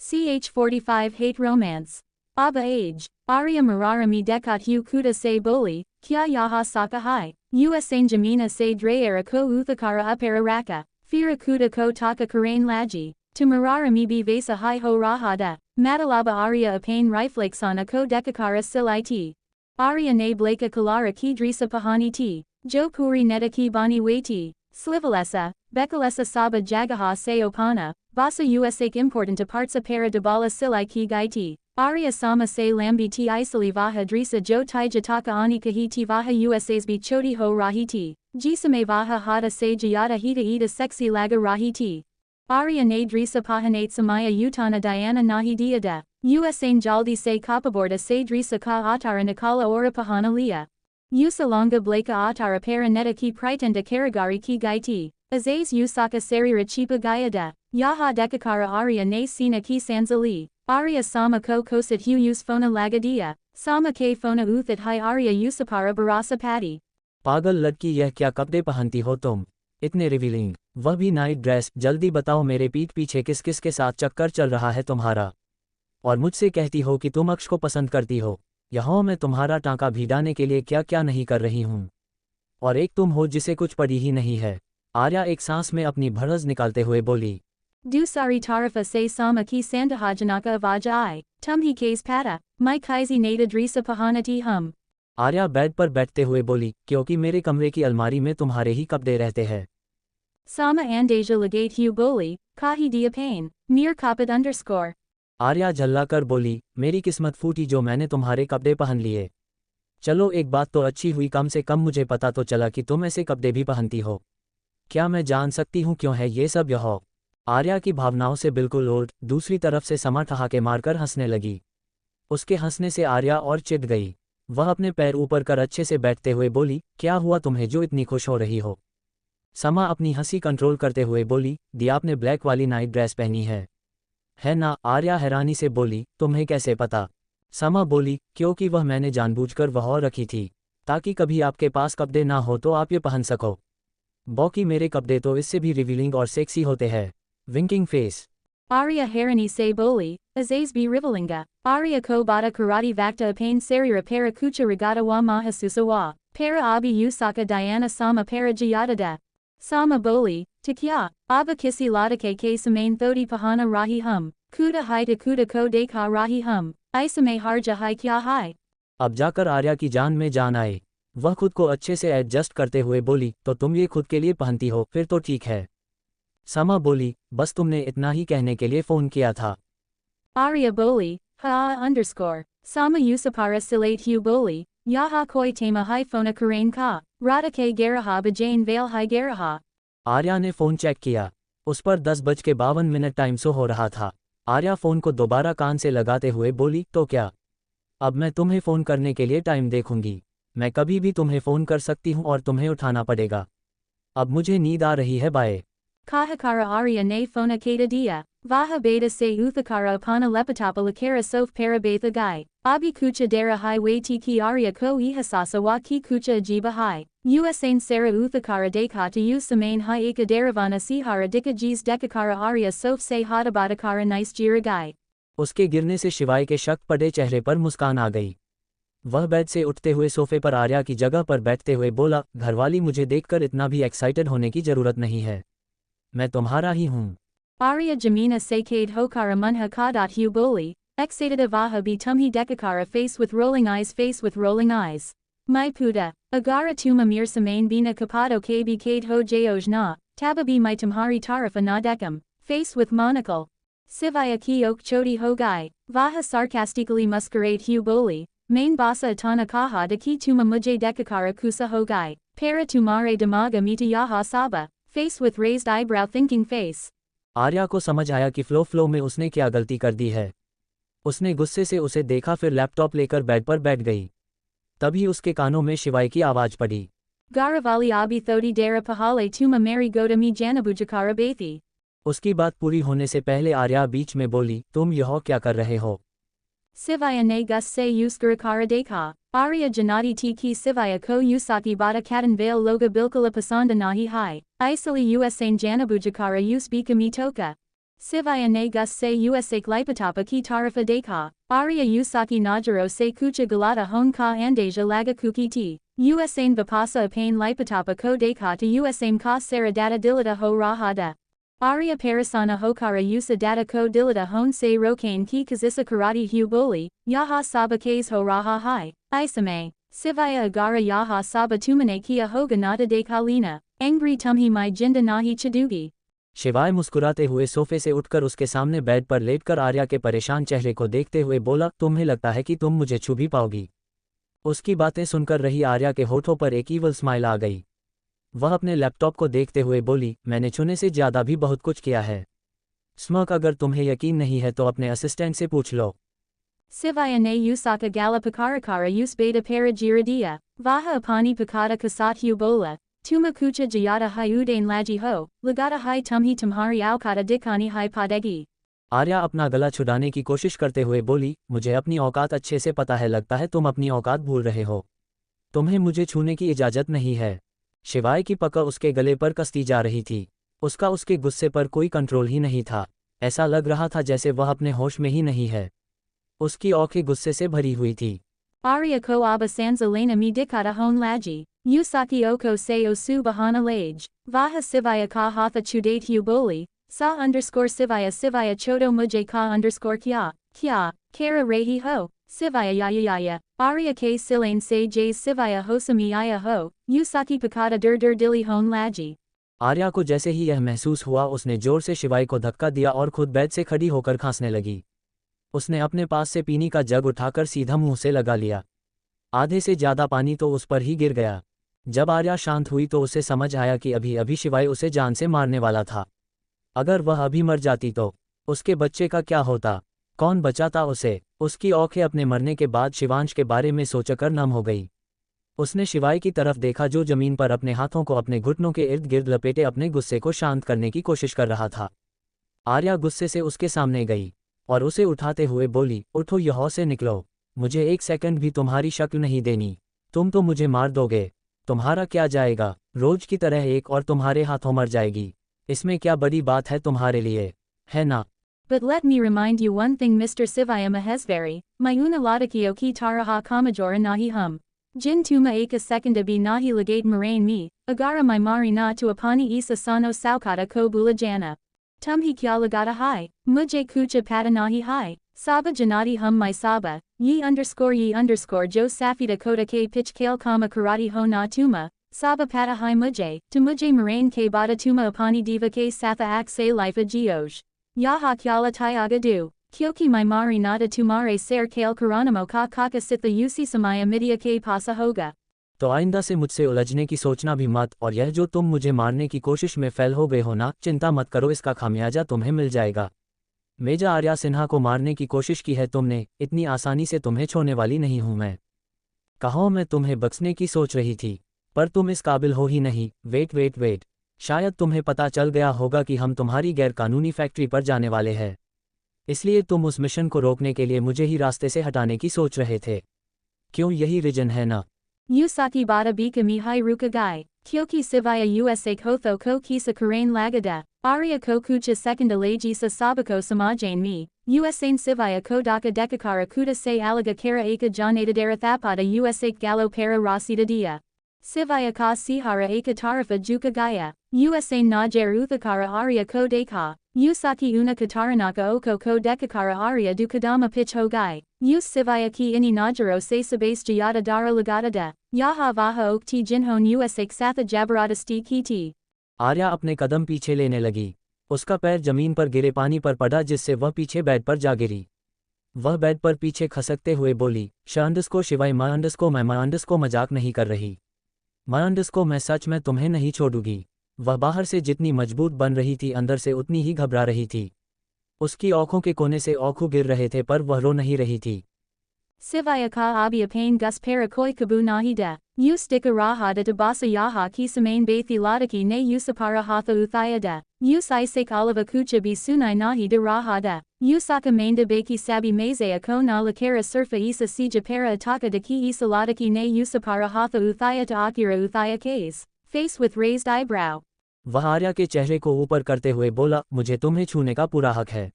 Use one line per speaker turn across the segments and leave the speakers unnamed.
Ch45 Hate Romance. Aba Age. Arya Mararami Dekat Hu Kuda Se Boli, Kya Yaha Saka Hai. Usain Jamina Se Dreera Ko Uthakara Upera Raka. Fira Kuda Ko Taka Karain Laji. To Mararami Bi Vesa Hai Ho Rahada. Matalaba Arya Apain Riflakesana Ko Dekakara Sil It. Arya Ne Blaka Kalara Ki Drisa Pahani T. Jo Puri Neta Ki Bani Waiti. Slivalesa, Bekalesa Saba Jagaha Se Opana, Vasa Usak Important Parts Para Dabala Silai Ki Gaiti, Arya Sama Se Lambi Ti Isali Vaha Drisa Jo Tai Jataka Ani Kahiti Vaha Usas Bi Choti Ho Rahiti, Jisame Vaha Hada Se Jayata Hita Ida Sexy Laga Rahiti. Arya Ne Drisa Pahanate Samaya Utana Diana Nahi Diada, Usain Jaldi Se Kapaborda Se Drisa Ka Atara Nikala Ora Pahana Lia. Usalanga Blaka Atara Para Neta Ki Pritenda Karagari Ki Gaiti, Azaz Usaka Sarira Chipa Gayada, Yaha Dekakara Arya Ne Sina Ki Sanzali, Arya Sama Ko Kosit Hu Usfona Lagadia, Sama K Fona Uthat Hai Arya Usapara Barasa Padi.
पागल लड़की, यह क्या कपड़े पहनती हो तुम, इतने revealing, वह भी नाइट ड्रेस। जल्दी बताओ मेरे पीठ पीछे किस किस के साथ चक्कर चल रहा है तुम्हारा, और मुझसे कहती हो कि तुम अक्ष को पसंद करती हो। यहाँ मैं तुम्हारा टांका भिड़ाने के लिए क्या क्या नहीं कर रही हूँ, और एक तुम हो जिसे कुछ पड़ी ही नहीं है। आर्या एक सांस में अपनी भड़स निकालते हुए बोली।
Dusari tarifa se sama ki sandahajanaka avaja I, tum hi case pata, my kaisi nada drisa pahanati hum.
Arya bed पर बैठते हुए बोली, क्योंकि मेरे कमरे की अलमारी में तुम्हारे ही कपड़े रहते हैं।
Sama andaja legate hu boli, kahi dia pain, mir kapit underscore.
Arya झल्ला कर बोली, मेरी किस्मत फूटी जो मैंने तुम्हारे कपड़े पहन लिए। चलो एक बात तो अच्छी हुई, कम से कम मुझे पता तो चला कि तुम ऐसे कपड़े भी पहनती हो। क्या मैं जान सकती हूँ क्यों है ये सब यह? आर्या की भावनाओं से बिल्कुल उल्ट दूसरी तरफ से समा ठहाके मारकर हंसने लगी। उसके हंसने से आर्या और चिढ़ गई। वह अपने पैर ऊपर कर अच्छे से बैठते हुए बोली, क्या हुआ तुम्हें जो इतनी खुश हो रही हो? समा अपनी हंसी कंट्रोल करते हुए बोली, दी आपने ब्लैक वाली नाइट ड्रेस पहनी है ना? आर्या हैरानी से बोली, तुम्हें कैसे पता? समा बोली, क्योंकि वह मैंने जानबूझकर वह रखी थी, ताकि कभी आपके पास कपड़े ना हो तो आप ये पहन सको। बॉकी मेरे कपड़े तो इससे भी रिवीलिंग और सेक्सी होते हैं। Winking face.
Arya harani se boli, azaz bi rivalinga, Arya ko bada karate vakta apain sarira para kucha regata wa mahasusa wa, para abi usaka Diana sama para jayadada. Sama boli, tikya, aba kisi ladake ke samain thodi pahana rahi hum, kuda hai ta kuda ko deka rahi hum, isame harja hai kya hai.
अब जाकर आर्या की जान में जान आए। वह खुद को अच्छे से एडजस्ट करते हुए बोली, तो तुम ये खुद के लिए पहनती हो, फिर तो ठीक है। समा बोली, बस तुमने इतना ही कहने के लिए फोन किया था।
Arya boli, ha underscore, sama usapara silate hu boli, yaha koi tema hai phona karain ka, rada ke garaha bajane vale hai garaha.
Arya ने फ़ोन चेक किया। उस पर 10:52 टाइम शो हो रहा था। आर्या फ़ोन को दोबारा कान से लगाते हुए बोली, तो क्या? अब मैं तुम्हें फ़ोन करने के लिए टाइम देखूंगी। मैं कभी भी तुम्हें फ़ोन कर सकती हूँ और तुम्हें उठाना पड़ेगा। अब मुझे नींद आ रही है, bye.
Kahakara Arya ne phona kata dia, vaha beta se uthakara upana lepatapa lakara sof para betha gai, abi kucha dara hai way tiki Arya ko ihasasa wa ki kucha ajiba hai, usain sara uthakara deka to use samain hai eka daravana sihara dika jis dekakara Arya sof se hadabatakara nice jira gai.
उसके गिरने से शिवाय के शक पड़े चेहरे पर मुस्कान आ गई। वह बेड से उठते हुए सोफे पर आर्या की जगह पर बैठते हुए बोला, घरवाली मुझे देखकर इतना भी एक्साइटेड होने की जरूरत नहीं है। मैं तुम्हारा ही हूँ।
Arya Jamina Sakade Hokara Munha Kadat Hu Boli, Exated Avaha Bi Tumhi Dekakara face with rolling eyes. My Puda, Agara Tuma Mir Samain Bina Kapado Kb Kade Ho Jojna, Tababi My Tumhari Tarifa Na Dekam, face with monocle. Sivaya Ki Ok Choti Ho Gai, Vaha sarcastically masquerade Hu Boli, Main Basa Atana Kaha de Ki Tuma Mujay Dekakara Kusa Ho Gai, Para Tumare Damaga Mita Yaha Saba. Face with raised eyebrow thinking face.
Arya को समझ आया कि flow में उसने क्या गलती कर दी है। उसने गुस्से से उसे देखा, फिर लैपटॉप लेकर बेड पर बैठ गई। तभी उसके कानों में शिवाय की आवाज पड़ी।
Garavali abi thodi dara pahale tuma mary godami janabujakara bethi.
उसकी बात पूरी होने से पहले आर्या बीच में बोली, तुम यह क्या कर रहे हो?
Sivaya ne gus se usgarakara dekha, Arya janati tiki sivaya ko usaki bata katan vale loga bilkala pasanda nahi hai, isali usain janabujakara usbika mitoka. Sivaya ne gus se usak lipatapa ki tarifa deka, Arya Usaki Najiro se kucha galata hon ka andasia laga kuki ti, Usain vipasa apane lipatapa ko deka to Usain ka sara data dilata ho rahada. Arya Parasana Hokara Yusa Data Ko Dilata Hon Se Rokane Ki Kazisa Karate Hu Boli, Yaha Saba Kase Ho Raha Hai, Isame, Sivaya Agara Yaha Saba Tumane Kia Hoga Nata De Kalina, Angry Tumhi Mai Jinda Nahi Chadugi.
शिवाय मुस्कुराते हुए सोफे से उठकर उसके सामने bed पर लेटकर आर्या के परेशान चेहरे को देखते हुए बोला, तुम्हें लगता है कि तुम मुझे छू भी पाओगी? उसकी बातें सुनकर रही आर्या के होठों पर एक ईवल स्माइल आ गई। वह अपने लैपटॉप को देखते हुए बोली, मैंने छूने से ज़्यादा भी बहुत कुछ किया है। स्मर्क, अगर तुम्हें यकीन नहीं है तो अपने असिस्टेंट से पूछ लो।
Sivaya ne Usaka Gala Pakarakara Us Beta Para Giradia, Vaha Apani Pakata Kasat Hu Bola, Tuma Kucha Jayata Hyudain Laji Ho, Lagata Hai Tumhi Tumhari Aukata Dikani Hai Padegi.
Arya अपना गला छुड़ाने की कोशिश करते हुए बोली, मुझे अपनी औकात अच्छे से पता है, लगता है तुम अपनी औकात भूल रहे हो। तुम्हें मुझे छूने की इजाज़त नहीं है। शिवाय की पकड़ उसके गले पर कसती जा रही थी। उसका उसके गुस्से पर कोई कंट्रोल ही नहीं था। ऐसा लग रहा था जैसे वह अपने होश में ही नहीं है। उसकी आंखें गुस्से से भरी हुई थी।
Arya ko aba sanza lena mi dikata hon laji, Usaki oko se osu bahana lage, Vaha Sivaya ka hatha chudate hu boli, Sa Sivaya chodo mujay ka kya, Kara rehi ho, Sivaya yaya, Arya ke silain se jays Sivaya hosami yaya ho, Usaki pakata dur dili hon laji.
Arya को जैसे ही यह महसूस हुआ उसने जोर से शिवाय को धक्का दिया और खुद बेड से खड़ी होकर खांसने लगी। उसने अपने पास से पीने का जग उठाकर सीधा मुंह से लगा लिया। आधे से ज़्यादा पानी तो उस पर ही गिर गया। जब आर्या शांत हुई तो उसे समझ आया कि अभी अभी शिवाय उसे जान से मारने वाला था। अगर वह अभी मर जाती तो उसके बच्चे का क्या होता? कौन बचाता उसे? उसकी आंखें अपने मरने के बाद शिवांश के बारे में सोचकर नम हो गई। उसने शिवाय की तरफ देखा जो जमीन पर अपने हाथों को अपने घुटनों के इर्द गिर्द लपेटे अपने गुस्से को शांत करने की कोशिश कर रहा था। आर्या गुस्से से उसके सामने गई और उसे उठाते हुए बोली, उठो, यहाँ से निकलो। मुझे एक सेकंड भी तुम्हारी शक्ल नहीं देनी। तुम तो मुझे मार दोगे। तुम्हारा क्या जाएगा? रोज की तरह एक और तुम्हारे हाथों मर जाएगी। इसमें क्या बड़ी बात है तुम्हारे लिए, है ना?
But let me remind you one thing, Mr. Sivaya Mahesvari, Mayuna Ladakio ki taraha kamajora nahi hum. Jin tuma eka sekunda bi nahi lagate marain mi, agara my mari na tu apani isa sano saukata ko bulajana. Tumhi kya lagata hai, mujhe kucha pata nahi hai, saba janati hum my saba, ye underscore jo safita kota ke pitch kale kama karati ho na tuma, saba pata hai mujhe, tu mujhe marain ke bata tuma apani diva ke satha ak se lifa geoj. Yaha kyala tyaga du. Kyoki my mari nada tumare ser kale karanamo ka kaka sitha usi samaya midya ke pasa hoga.
तो आइंदा से मुझसे उलझने की सोचना भी मत, और यह जो तुम मुझे मारने की कोशिश में फेल हो गए हो ना, चिंता मत करो, इसका खामियाजा तुम्हें मिल जाएगा। मेजा आर्या सिन्हा को मारने की कोशिश की है तुमने, इतनी आसानी से तुम्हें छोड़ने वाली नहीं हूं मैं। कहो, मैं तुम्हें बख्शने की सोच रही थी, पर तुम इस काबिल हो ही नहीं। वेट, शायद तुम्हें पता चल गया होगा कि हम तुम्हारी गैरकानूनी फैक्ट्री पर जाने वाले हैं, इसलिए तुम उस मिशन को रोकने के लिए मुझे ही रास्ते से हटाने की सोच रहे थे। क्यों, यही रीजन है ना?
Usaki bada bika mihai rukagai, Kyoki Sivaya Usa Kotho ko kisa karain lagada, Arya ko kucha sekunda lagisa sabako samajane mi, Usain Sivaya ko daka dekakara kuta se alaga kara eka janata darathapada Usa galo para rasida dia. Sivaya ka sihara eka tarafa juka gaya, Usain najar uthakara Arya ko deka, Usaki una kataranaka oko ko dekakara Arya dukadama pitch hogai, Us Sivaya ki ini najaro se sabase jayata dara lagata da, Yaha vaha okti jinhon Usak satha jabarata sti kiti.
Arya अपने कदम पीछे लेने लगी। उसका पैर जमीन पर गिरे पानी पर पड़ा जिससे वह पीछे बेड पर जा गिरी। वह बेड पर पीछे खसकते हुए बोली, को शिवाय मैं को मजाक नहीं कर रही। को मैं सच में तुम्हें नहीं छोड़ूंगी। वह बाहर से जितनी मजबूत बन रही थी अंदर से उतनी ही घबरा रही थी। उसकी आंखों के कोने से आंसू गिर रहे थे पर वह रो नहीं रही थी।
Sivaya ka abia pain gus para koi kabu nahi da, Ustika raha da tabasa yaha ki samain bathi ladaki ne usapara hatha uthaya da, Usaisak oliva kucha bi sunai nahi da raha da, Usaka mainda baki sabi mazea ko na lakara surfa isa sija para ataka da ki isa ladaki ne usapara hatha uthaya ta akira uthaya case, face with raised eyebrow.
वह आर्या के चेहरे को ऊपर करते हुए बोला, मुझे तुम्हें छूने का पूरा हक है।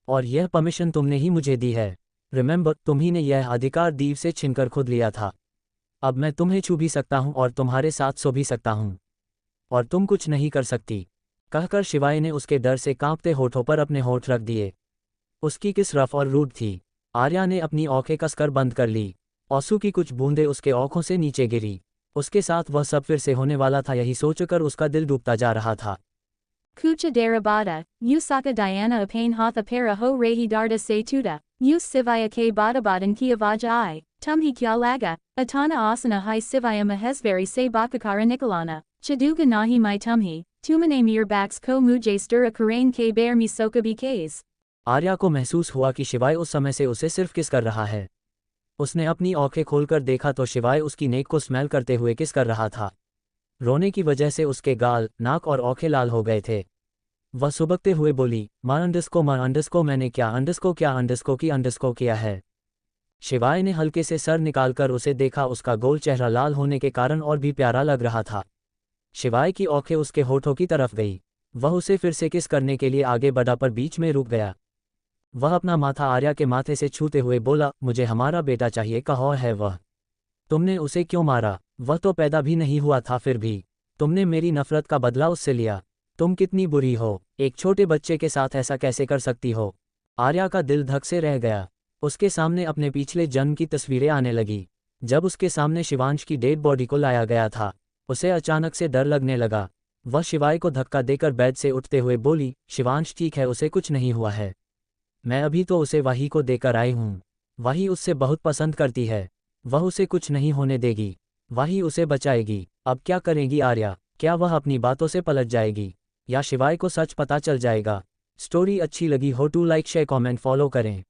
और यह परमिशन तुमने ही मुझे दी है। रिमेंबर, तुम्ही ने यह अधिकार दीव से छीनकर खुद लिया था। अब मैं तुम्हें छू भी सकता हूँ और तुम्हारे साथ सो भी सकता हूँ। और तुम कुछ नहीं कर सकती। कहकर शिवाय ने उसके डर से कांपते होठों पर अपने होठ रख दिए। उसकी किस रफ और रूड थी। आर्या ने अपनी आंखें कसकर बंद कर ली। आंसू की कुछ बूंदें उसके आंखों से नीचे गिरी। उसके साथ वह सब फिर से होने वाला था, यही सोचकर उसका दिल डूबता जा रहा था।
Kucha Darabada, Usaka Diana Apane Hatha Para Ho Rehi Darda Se Tuda, Us Sivaya K Badabadan Kia Vaja I, Tumhi Kya Laga, Atana Asana Hai Sivaya Mahesvari Se Bakakara Nikolana, Chaduga Nahi Mai Tumhi, Tumane Mir Baks Ko Mujay Stura Karain K Bear Misoka BKs.
Arya को महसूस हुआ कि शिवाय उस समय से उसे सिर्फ किस कर रहा है। उसने अपनी आंखें खोलकर देखा तो शिवाय उसकी नेक को स्मेल करते हुए किस कर रहा था। रोने की वजह से उसके गाल, नाक और आंखें लाल हो गए थे। वह सुबकते हुए बोली, मां अंडस्को मैंने क्या अंडस्को किया है। शिवाय ने हल्के से सर निकालकर उसे देखा। उसका गोल चेहरा लाल होने के कारण और भी प्यारा लग रहा था। शिवाय की आंखें उसके होठों की तरफ गई। वह उसे फिर से किस करने के लिए आगे बढ़ा पर बीच में रुक गया। वह अपना माथा आर्या के माथे से छूते हुए बोला, मुझे हमारा बेटा चाहिए। कहाँ है वह? तुमने उसे क्यों मारा? वह तो पैदा भी नहीं हुआ था, फिर भी तुमने मेरी नफरत का बदला उससे लिया। तुम कितनी बुरी हो। एक छोटे बच्चे के साथ ऐसा कैसे कर सकती हो? आर्या का दिल धक से रह गया। उसके सामने अपने पिछले जन्म की तस्वीरें आने लगी। जब उसके सामने शिवांश की डेड बॉडी को लाया गया था, उसे अचानक से डर लगने लगा। वह शिवाय को धक्का देकर बेड से उठते हुए बोली, शिवांश ठीक है, उसे कुछ नहीं हुआ है। मैं अभी तो उसे वाही को देकर आई हूँ। वाही उससे बहुत पसंद करती है। वह उसे कुछ नहीं होने देगी। वाही उसे बचाएगी। अब क्या करेगी आर्या? क्या वह अपनी बातों से पलट जाएगी या शिवाय को सच पता चल जाएगा? स्टोरी अच्छी लगी हो तो लाइक शेयर कमेंट फॉलो करें।